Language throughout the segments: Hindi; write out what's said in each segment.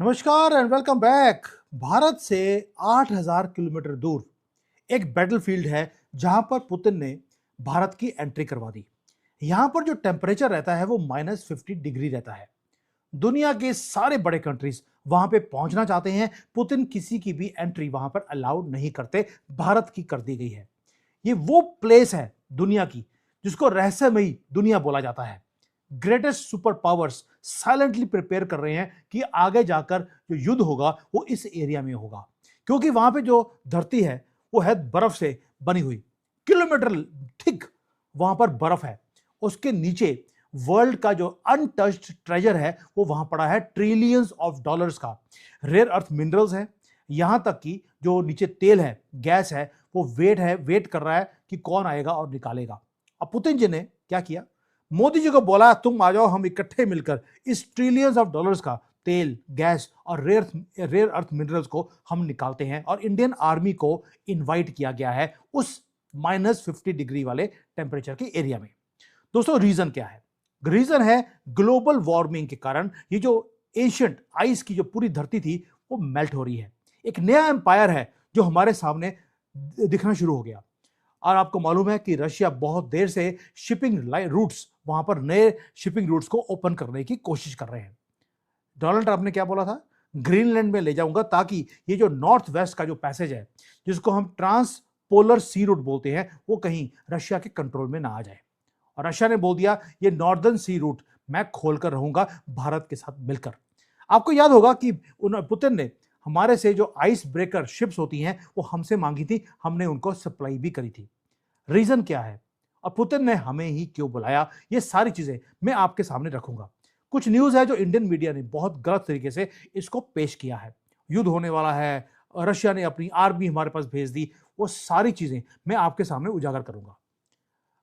नमस्कार एंड वेलकम बैक। भारत से 8,000 किलोमीटर दूर एक बैटलफील्ड है जहां पर पुतिन ने भारत की एंट्री करवा दी। यहां पर जो टेम्परेचर रहता है वो -50 डिग्री रहता है। दुनिया के सारे बड़े कंट्रीज वहां पे पहुंचना चाहते हैं। पुतिन किसी की भी एंट्री वहां पर अलाउड नहीं करते, भारत की कर दी गई है। ये वो प्लेस है दुनिया की जिसको रहस्यमयी दुनिया बोला जाता है। Greatest super powers silently prepare कर रहे हैं कि आगे जाकर जो युद्ध होगा वो इस एरिया में होगा, क्योंकि वहां पे जो धरती है वो है बर्फ से बनी हुई, किलोमीटर थिक वहां पर बर्फ है। उसके नीचे वर्ल्ड का जो अनटच्ड ट्रेजर है वो वहां पड़ा है, ट्रिलियंस ऑफ डॉलर्स का रेयर अर्थ मिनरल्स है। यहां तक कि जो नीचे तेल है, गैस है, वो वेट कर रहा है कि कौन आएगा और निकालेगा। अब पुतिन जी ने क्या किया, मोदी जी को बोला तुम आ जाओ, हम इकट्ठे मिलकर इस ट्रिलियंस ऑफ डॉलर्स का तेल, गैस और रेयर अर्थ मिनरल्स को हम निकालते हैं। और इंडियन आर्मी को इनवाइट किया गया है उस -50 डिग्री वाले टेम्परेचर के एरिया में। दोस्तों रीजन क्या है? रीजन है ग्लोबल वार्मिंग के कारण ये जो एशियंट आइस की जो पूरी धरती थी वो मेल्ट हो रही है। एक नया एम्पायर है जो हमारे सामने दिखना शुरू हो गया। और आपको मालूम है कि रशिया बहुत देर से शिपिंग रूट्स, वहां पर नए शिपिंग रूट्स को ओपन करने की कोशिश कर रहे हैं। डोनाल्ड ट्रंप ने क्या बोला था, ग्रीनलैंड में ले जाऊंगा ताकि ये जो नॉर्थ वेस्ट का जो पैसेज है जिसको हम ट्रांस पोलर सी रूट बोलते हैं वो कहीं रशिया के कंट्रोल में ना आ जाए। और रशिया ने बोल दिया ये नॉर्दर्न सी रूट मैं खोलकर रहूंगा भारत के साथ मिलकर। आपको याद होगा कि पुतिन ने हमारे से जो आइस ब्रेकर शिप्स होती हैं वो हमसे मांगी थी, हमने उनको सप्लाई भी करी थी। रीजन क्या है और पुतिन ने हमें ही क्यों बुलाया, ये सारी चीजें मैं आपके सामने रखूंगा। कुछ न्यूज है जो इंडियन मीडिया ने बहुत गलत तरीके से इसको पेश किया है। युद्ध होने वाला है, रशिया ने अपनी आर्मी हमारे पास भेज दी, वो सारी चीजें मैं आपके सामने उजागर करूंगा।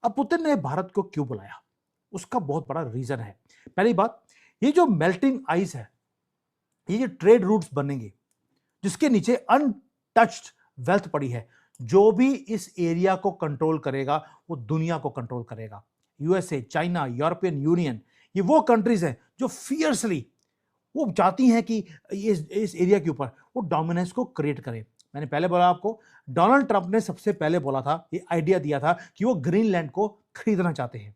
अब पुतिन ने भारत को क्यों बुलाया, उसका बहुत बड़ा रीजन है। पहली बात, ये जो मेल्टिंग आइस है, ये जो ट्रेड रूट्स बनेंगे जिसके नीचे अनटच्ड वेल्थ पड़ी है, जो भी इस एरिया को कंट्रोल करेगा वो दुनिया को कंट्रोल करेगा। यूएसए, चाइना, यूरोपियन यूनियन, ये वो कंट्रीज हैं जो फियर्सली वो चाहती हैं कि इस एरिया के ऊपर वो डोमिनेंस को क्रिएट करें। मैंने पहले बोला आपको, डोनाल्ड ट्रंप ने सबसे पहले बोला था, ये आइडिया दिया था कि वो ग्रीनलैंड को खरीदना चाहते हैं।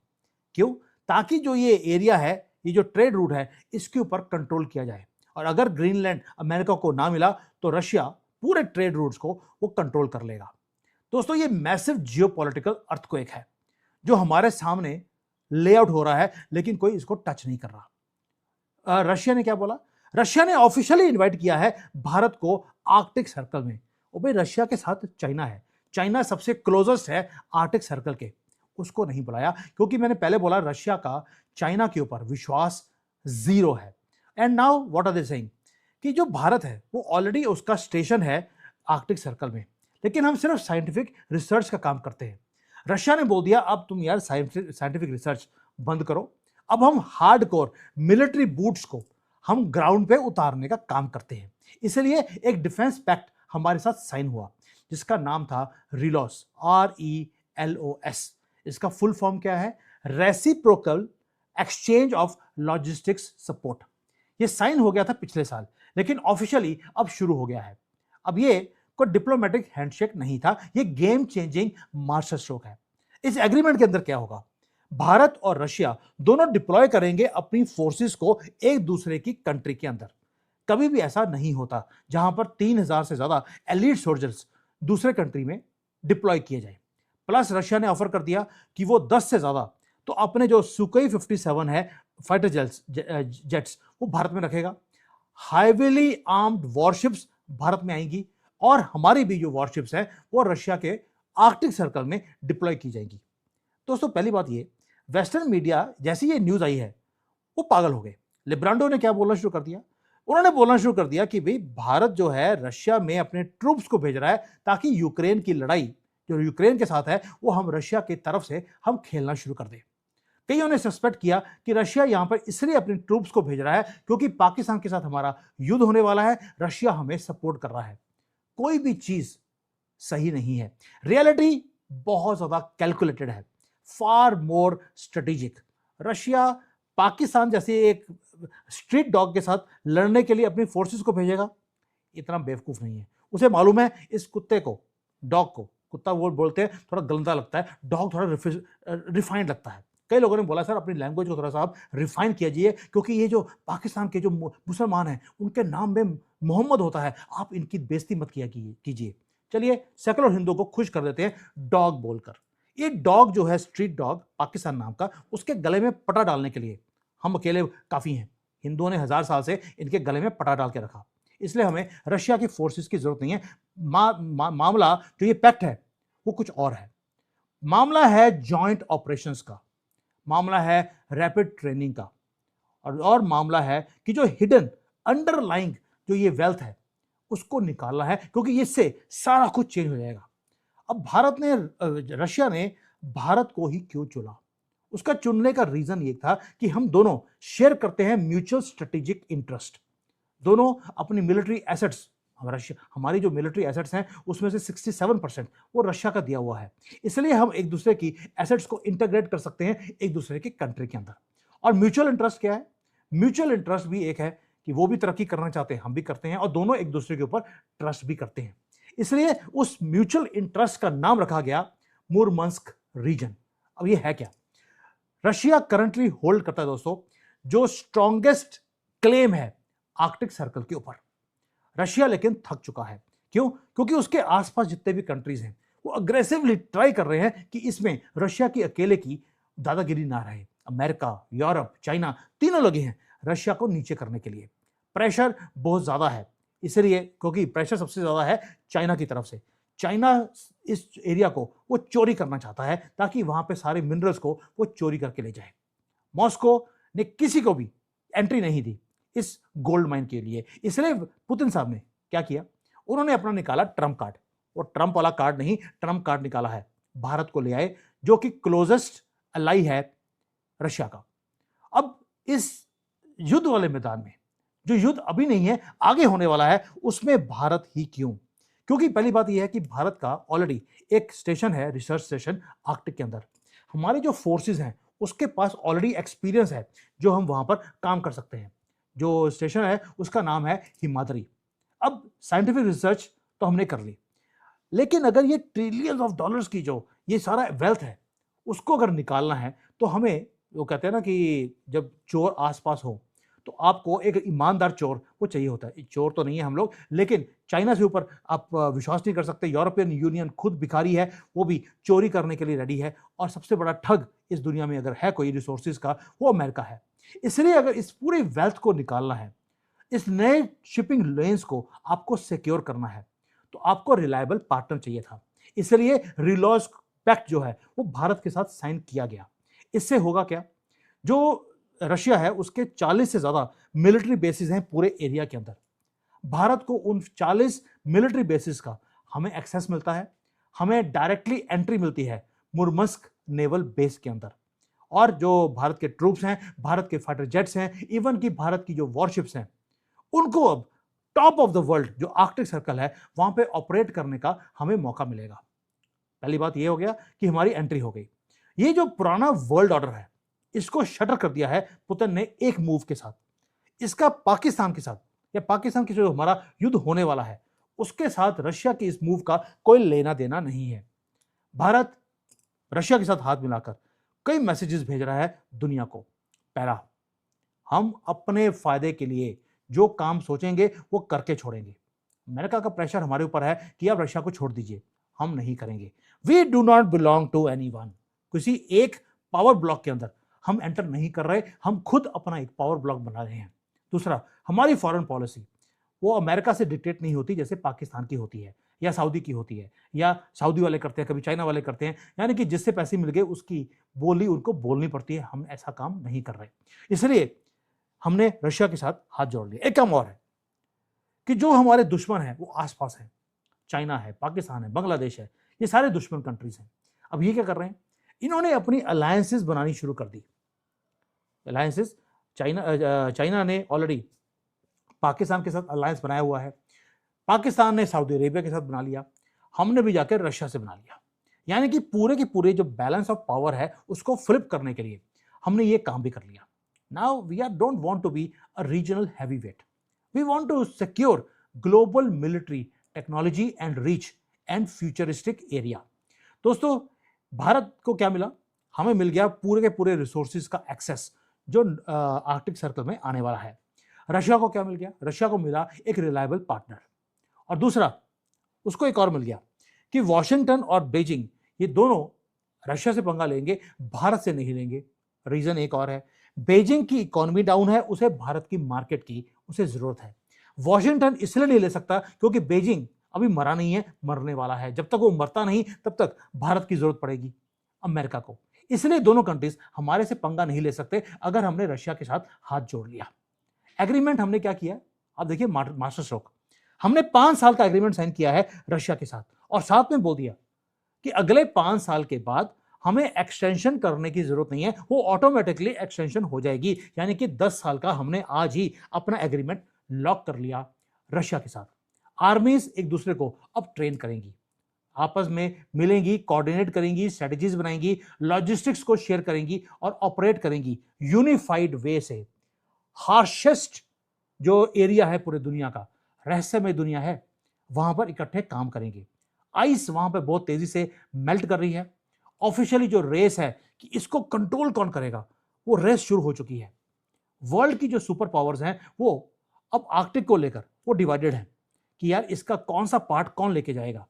क्यों? ताकि जो ये एरिया है, ये जो ट्रेड रूट है, इसके ऊपर कंट्रोल किया जाए। और अगर ग्रीनलैंड अमेरिका को ना मिला तो रशिया पूरे ट्रेड रूट्स को वो कंट्रोल कर लेगा। दोस्तों ये मैसिव जियोपॉलिटिकल अर्थक्वेक है जो हमारे सामने लेआउट हो रहा है, लेकिन कोई इसको टच नहीं कर रहा। रशिया ने क्या बोला, रशिया ने ऑफिशियली इनवाइट किया है भारत को आर्कटिक सर्कल में। ओ भाई, रशिया के साथ चाइना है, चाइना सबसे क्लोजेस्ट है आर्कटिक सर्कल के, उसको नहीं बुलाया क्योंकि मैंने पहले बोला रशिया का चाइना के ऊपर विश्वास जीरो है। And now what are they saying कि जो भारत है वो ऑलरेडी उसका स्टेशन है आर्कटिक सर्कल में, लेकिन हम सिर्फ साइंटिफिक रिसर्च का काम करते हैं। रशिया ने बोल दिया अब तुम यार साइंटिफिक रिसर्च बंद करो, अब हम हार्डकोर मिलिट्री बूट्स को हम ग्राउंड पे उतारने का काम करते हैं। इसलिए एक डिफेंस पैक्ट हमारे साथ साइन हुआ जिसका नाम था रिलोस, RELOS। इसका फुल फॉर्म क्या है? Reciprocal exchange of logistics support. ये साइन हो गया था पिछले साल, लेकिन ऑफिशियली अब शुरू हो गया है। अब ये कोई डिप्लोमेटिक हैंडशेक नहीं था, ये गेम चेंजिंग मास्टर स्ट्रोक है। इस एग्रीमेंट के अंदर क्या होगा, भारत और रशिया दोनों डिप्लॉय करेंगे अपनी फोर्सेस को एक दूसरे की कंट्री के अंदर। कभी भी ऐसा नहीं होता जहां पर 3,000 से ज्यादा एलीट सोल्जर्स दूसरे कंट्री में डिप्लॉय किए जाए। प्लस रशिया ने ऑफर कर दिया कि वो 10 से ज्यादा तो अपने जो सुकोई 57 है फाइटर जेट्स वो भारत में रखेगा। हाईवेली आर्म्ड वॉरशिप्स भारत में आएंगी और हमारी भी जो वॉरशिप्स है वो रशिया के आर्कटिक सर्कल में डिप्लॉय की जाएंगी। दोस्तों पहली बात ये, वेस्टर्न मीडिया जैसी ये न्यूज आई है वो पागल हो गए। लिब्रांडो ने क्या बोलना शुरू कर दिया, उन्होंने बोलना शुरू कर दिया कि भाई भारत जो है रशिया में अपने ट्रूप्स को भेज रहा है ताकि यूक्रेन की लड़ाई जो यूक्रेन के साथ है वो हम रशिया की तरफ से हम खेलना शुरू कर दें। कईयों ने सस्पेक्ट किया कि रशिया यहां पर इसलिए अपने ट्रूप्स को भेज रहा है क्योंकि पाकिस्तान के साथ हमारा युद्ध होने वाला है, रशिया हमें सपोर्ट कर रहा है। कोई भी चीज सही नहीं है। रियलिटी बहुत ज्यादा कैलकुलेटेड है, फार मोर स्ट्रेटेजिक। रशिया पाकिस्तान जैसे एक स्ट्रीट डॉग के साथ लड़ने के लिए अपनी फोर्सेस को भेजेगा? इतना बेवकूफ नहीं है। उसे मालूम है इस कुत्ते को, डॉग को, कुत्ता वो बोलते हैं थोड़ा गंदा लगता है, डॉग थोड़ा रिफाइंड लगता है। कई लोगों ने बोला सर अपनी लैंग्वेज को थोड़ा सा आप रिफाइन कीजिए, क्योंकि ये जो पाकिस्तान के जो मुसलमान हैं उनके नाम में मोहम्मद होता है, आप इनकी बेइज्जती मत किया कीजिए। चलिए सेकुलर हिंदुओं को खुश कर देते हैं डॉग बोलकर। ये डॉग जो है स्ट्रीट डॉग पाकिस्तान नाम का, उसके गले में पटा डालने के लिए हम अकेले काफी हैं। हिंदुओं ने 1000 साल से इनके गले में पटा डाल के रखा, इसलिए हमें रशिया की फोर्सेस की जरूरत नहीं है। मामला जो ये पैक्ट है वो कुछ और है। मामला है जॉइंट ऑपरेशंस का, मामला है रैपिड ट्रेनिंग का, और मामला है कि जो हिडन अंडरलाइंग जो ये वेल्थ है उसको निकालना है, क्योंकि इससे सारा कुछ चेंज हो जाएगा। अब रशिया ने भारत को ही क्यों चुना? उसका चुनने का रीजन ये था कि हम दोनों शेयर करते हैं म्यूचुअल स्ट्रेटेजिक इंटरेस्ट। दोनों अपनी मिलिट्री एसेट्स, हमारी जो मिलिट्री एसेट्स हैं उसमें से 67% वो रशिया का दिया हुआ है, इसलिए हम एक दूसरे की एसेट्स को इंटीग्रेट कर सकते हैं एक दूसरे की कंट्री के अंदर। और म्यूचुअल इंटरेस्ट क्या है? म्यूचुअल इंटरेस्ट भी एक है कि वो भी तरक्की करना चाहते हैं, हम भी करते हैं, और दोनों एक दूसरे के ऊपर ट्रस्ट भी करते हैं। इसलिए उस म्यूचुअल इंटरेस्ट का नाम रखा गया मुरमंस्क रीजन। अब ये है क्या? रशिया करंटली होल्ड करता है दोस्तों जो स्ट्रॉन्गेस्ट क्लेम है आर्कटिक सर्कल के ऊपर। रशिया लेकिन थक चुका है। क्यों? क्योंकि उसके आसपास जितने भी कंट्रीज हैं वो अग्रेसिवली ट्राई कर रहे हैं कि इसमें रशिया की अकेले की दादागिरी ना रहे। अमेरिका, यूरोप, चाइना तीनों लगे हैं रशिया को नीचे करने के लिए। प्रेशर बहुत ज्यादा है, इसलिए क्योंकि प्रेशर सबसे ज्यादा है चाइना की तरफ से। चाइना इस एरिया को वो चोरी करना चाहता है ताकि वहां पे सारे मिनरल्स को वो चोरी करके ले जाए। मॉस्को ने किसी को भी एंट्री नहीं दी इस गोल्ड माइन के लिए, इसलिए पुतिन साहब ने क्या किया? उन्होंने अपना निकाला ट्रम्प कार्ड। वो ट्रम्प वाला कार्ड नहीं, ट्रम्प कार्ड निकाला है, भारत को ले आए जो कि क्लोजेस्ट अलाई है रशिया का। अब इस युद्ध वाले मैदान में, जो युद्ध अभी नहीं है आगे होने वाला है, उसमें भारत ही क्यों? क्योंकि पहली बात यह है कि भारत का ऑलरेडी एक स्टेशन है, रिसर्च स्टेशन आर्कटिक के अंदर। हमारे जो फोर्सेस हैं उसके पास ऑलरेडी एक्सपीरियंस है जो हम वहां पर काम कर सकते हैं। जो स्टेशन है उसका नाम है हिमाद्री। अब साइंटिफिक रिसर्च तो हमने कर ली, लेकिन अगर ये ट्रिलियंस ऑफ डॉलर्स की जो ये सारा वेल्थ है उसको अगर निकालना है तो हमें, वो कहते हैं ना कि जब चोर आसपास हो तो आपको एक ईमानदार चोर वो चाहिए होता है। चोर तो नहीं है हम लोग, लेकिन चाइना से ऊपर आप विश्वास नहीं कर सकते। यूरोपियन यूनियन खुद भिखारी है, वो भी चोरी करने के लिए रेडी है, और सबसे बड़ा ठग इस दुनिया में अगर है कोई रिसोर्सेज का वो अमेरिका है। इसलिए अगर इस पूरे वेल्थ को निकालना है, इस नए शिपिंग लेन्स को आपको सिक्योर करना है, तो आपको रिलायबल पार्टनर चाहिए था। इसलिए रिलॉज पैक्ट जो है वो भारत के साथ साइन किया गया। इससे होगा क्या? जो रशिया है उसके 40 से ज्यादा मिलिट्री बेसिस हैं पूरे एरिया के अंदर। भारत को उन 40 मिलिट्री बेसिस का हमें एक्सेस मिलता है, हमें डायरेक्टली एंट्री मिलती है मुरमंस्क नेवल बेस के अंदर। और जो भारत के ट्रूप्स हैं, भारत के फाइटर जेट्स हैं, इवन की भारत की जो वॉरशिप्स हैं, उनको अब टॉप ऑफ द वर्ल्ड जो आर्कटिक सर्कल है वहां पे ऑपरेट करने का हमें मौका मिलेगा। पहली बात यह हो गया कि हमारी एंट्री हो गई। ये जो पुराना वर्ल्ड ऑर्डर है इसको शटर कर दिया है पुतिन ने एक मूव के साथ। इसका पाकिस्तान के साथ, या पाकिस्तान के जो हमारा युद्ध होने वाला है उसके साथ रशिया की इस मूव का कोई लेना देना नहीं है। भारत रशिया के साथ हाथ मिलाकर कई मैसेजेस भेज रहा है दुनिया को। पहला, हम अपने फायदे के लिए जो काम सोचेंगे वो करके छोड़ेंगे। अमेरिका का प्रेशर हमारे ऊपर है कि आप रशिया को छोड़ दीजिए, हम नहीं करेंगे। We do not belong to anyone. किसी एक पावर ब्लॉक के अंदर हम एंटर नहीं कर रहे, हम खुद अपना एक पावर ब्लॉक बना रहे हैं। दूसरा, हमारी फॉरेन पॉलिसी वो अमेरिका से डिक्टेट नहीं होती जैसे पाकिस्तान की होती है या सऊदी की होती है, या सऊदी वाले करते हैं, कभी चाइना वाले करते हैं, यानी कि जिससे पैसे मिल गए उसकी बोली उनको बोलनी पड़ती है। हम ऐसा काम नहीं कर रहे, इसलिए हमने रशिया के साथ हाथ जोड़ लिया। एक काम और है कि जो हमारे दुश्मन है वो आसपास है, चाइना है, पाकिस्तान है, बांग्लादेश है, ये सारे दुश्मन कंट्रीज हैं। अब ये क्या कर रहे हैं? इन्होंने अपनी अलायंसेस बनानी शुरू कर दी। अलायंसेस, चाइना ने ऑलरेडी पाकिस्तान के साथ अलायंस बनाया हुआ है, पाकिस्तान ने सऊदी अरेबिया के साथ बना लिया, हमने भी जाकर रशिया से बना लिया। यानी कि पूरे के पूरे जो बैलेंस ऑफ पावर है उसको फ्लिप करने के लिए हमने ये काम भी कर लिया। Now we don't want to be a regional heavyweight. We want to secure global military technology and reach and futuristic area. दोस्तों, भारत को क्या मिला? हमें मिल गया पूरे के पूरे रिसोर्सेज का एक्सेस जो आर्कटिक सर्कल में आने वाला है। रशिया को क्या मिल गया? रशिया को मिला एक रिलायबल पार्टनर। और दूसरा, उसको एक और मिल गया कि वॉशिंगटन और बीजिंग ये दोनों रशिया से पंगा लेंगे, भारत से नहीं लेंगे। रीजन एक और है, बीजिंग की इकोनॉमी डाउन है, उसे भारत की मार्केट की उसे जरूरत है। वॉशिंगटन इसलिए नहीं ले सकता क्योंकि बीजिंग अभी मरा नहीं है, मरने वाला है। जब तक वो मरता नहीं तब तक भारत की जरूरत पड़ेगी अमेरिका को। इसलिए दोनों कंट्रीज हमारे से पंगा नहीं ले सकते अगर हमने रशिया के साथ हाथ जोड़ लिया। एग्रीमेंट हमने क्या किया? आप देखिए मास्टर स्ट्रोक, हमने 5 साल का एग्रीमेंट साइन किया है रशिया के साथ और साथ में बोल दिया कि अगले 5 साल के बाद हमें एक्सटेंशन करने की जरूरत नहीं है, वो ऑटोमेटिकली एक्सटेंशन हो जाएगी। यानी कि 10 साल का हमने आज ही अपना एग्रीमेंट लॉक कर लिया रशिया के साथ। आर्मीज एक दूसरे को अब ट्रेन करेंगी, आपस में मिलेंगी, कोऑर्डिनेट करेंगी, स्ट्रेटजीज बनाएंगी, लॉजिस्टिक्स को शेयर करेंगी और ऑपरेट करेंगी यूनिफाइड वे से। हार्शेस्ट जो एरिया है पूरे दुनिया का, रहस्यमय दुनिया है, वहां पर इकट्ठे काम करेंगे। आइस वहां पर बहुत तेजी से मेल्ट कर रही है। ऑफिशियली जो रेस है कि इसको कंट्रोल कौन करेगा, वो रेस शुरू हो चुकी है। वर्ल्ड की जो सुपर पावर्स हैं वो अब आर्कटिक को लेकर वो डिवाइडेड है कि यार इसका कौन सा पार्ट कौन लेके जाएगा।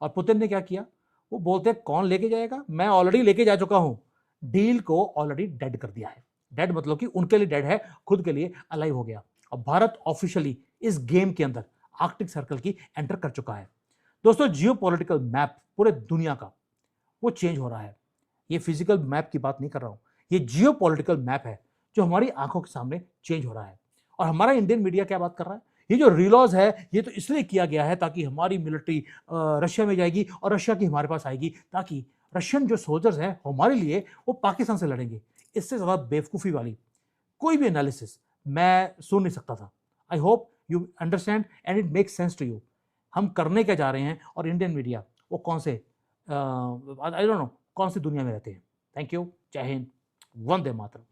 और पुतिन ने क्या किया? वो बोलते हैं कौन लेके जाएगा, मैं ऑलरेडी लेके जा चुका हूं। डील को ऑलरेडी डेड कर दिया है। डेड मतलब कि उनके लिए डेड है, खुद के लिए अलाइव हो गया। और भारत ऑफिशियली इस गेम के अंदर आर्कटिक सर्कल की एंटर कर चुका है। दोस्तों, जियोपॉलिटिकल मैप पूरे दुनिया का वो चेंज हो रहा है। ये फिजिकल मैप की बात नहीं कर रहा हूं, ये जियोपॉलिटिकल मैप है जो हमारी आंखों के सामने चेंज हो रहा है। और हमारा इंडियन मीडिया क्या बात कर रहा है? ये जो रिलॉज है ये तो इसलिए किया गया है ताकि हमारी मिलिट्री रशिया में जाएगी और रशिया की हमारे पास आएगी, ताकि रशियन जो सोल्जर्स हैं हमारे लिए वो पाकिस्तान से लड़ेंगे। इससे ज्यादा बेवकूफी वाली कोई भी एनालिसिस मैं सुन नहीं सकता था। I hope you understand and it makes sense to you. हम करने क्या जा रहे हैं और इंडियन मीडिया वो कौन से आई डोंट नो कौन सी दुनिया में रहते हैं। थैंक यू, जय हिंद, वंदे मातरम।